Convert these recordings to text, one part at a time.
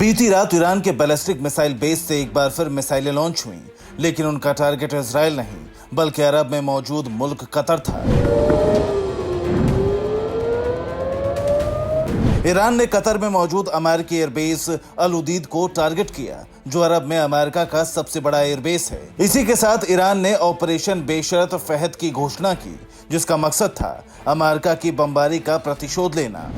बीती रात ईरान के बैलिस्टिक मिसाइल बेस से एक बार फिर मिसाइलें लॉन्च हुई, लेकिन उनका टारगेट इजराइल नहीं बल्कि अरब में मौजूद मुल्क कतर था। ईरान ने कतर में मौजूद अमेरिकी एयरबेस अल उदीद को टारगेट किया, जो अरब में अमेरिका का सबसे बड़ा एयरबेस है। इसी के साथ ईरान ने ऑपरेशन बेशर्त फहद की घोषणा की, जिसका मकसद था अमेरिका की बमबारी का प्रतिशोध लेना।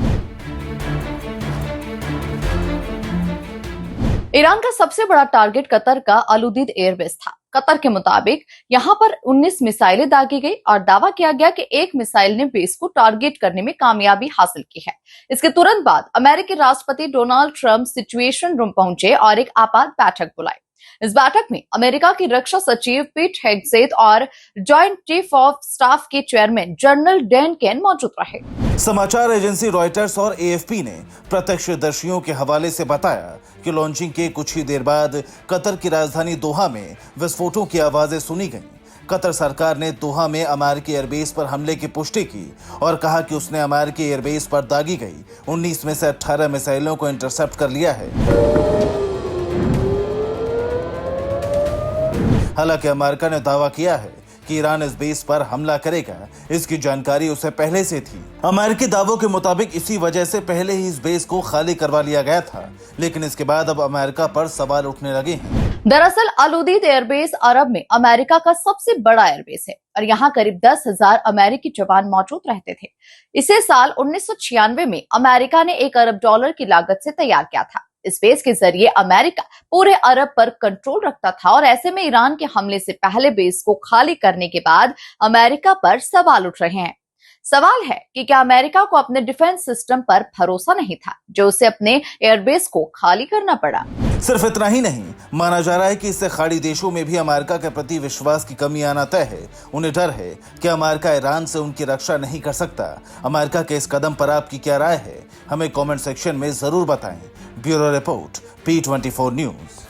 ईरान का सबसे बड़ा टारगेट कतर का अल उदीद एयरबेस था। कतर के मुताबिक यहां पर 19 मिसाइलें दागी गई और दावा किया गया कि एक मिसाइल ने बेस को टारगेट करने में कामयाबी हासिल की है। इसके तुरंत बाद अमेरिकी राष्ट्रपति डोनाल्ड ट्रंप सिचुएशन रूम पहुंचे और एक आपात बैठक बुलाई। इस बैठक में अमेरिका की रक्षा सचिव पीट हेग्सेथ और जॉइंट चीफ ऑफ स्टाफ के चेयरमैन जनरल डैन केन मौजूद रहे। समाचार एजेंसी रॉयटर्स और एएफपी ने प्रत्यक्षदर्शियों के हवाले से बताया कि लॉन्चिंग के कुछ ही देर बाद कतर की राजधानी दोहा में विस्फोटों की आवाजें सुनी गईं। कतर सरकार ने दोहा में अमेरिकी एयरबेस पर हमले की पुष्टि की और कहा कि उसने अमेरिकी एयरबेस पर दागी गई 19 में से 18 मिसाइलों को इंटरसेप्ट कर लिया है। हालांकि अमेरिका ने दावा किया है कि ईरान इस बेस पर हमला करेगा, इसकी जानकारी उसे पहले से थी। अमेरिकी दावों के मुताबिक इसी वजह से पहले ही इस बेस को खाली करवा लिया गया था, लेकिन इसके बाद अब अमेरिका पर सवाल उठने लगे हैं। दरअसल अल उदीद एयरबेस अरब में अमेरिका का सबसे बड़ा एयरबेस है और यहाँ करीब 10,000 अमेरिकी जवान मौजूद रहते थे। इसे साल 1996 में अमेरिका ने $1 अरब की लागत से तैयार किया था। इस बेस के जरिए अमेरिका पूरे अरब पर कंट्रोल रखता था और ऐसे में ईरान के हमले से पहले बेस को खाली करने के बाद अमेरिका पर सवाल उठ रहे हैं। सवाल है कि क्या अमेरिका को अपने डिफेंस सिस्टम पर भरोसा नहीं था, जो उसे अपने एयरबेस को खाली करना पड़ा। सिर्फ इतना ही नहीं, माना जा रहा है कि इससे खाड़ी देशों में भी अमेरिका के प्रति विश्वास की कमी आना तय है। उन्हें डर है कि अमेरिका ईरान से उनकी रक्षा नहीं कर सकता। अमेरिका के इस कदम पर आपकी क्या राय है, हमें कमेंट सेक्शन में जरूर बताएं। Bureau report P24 news.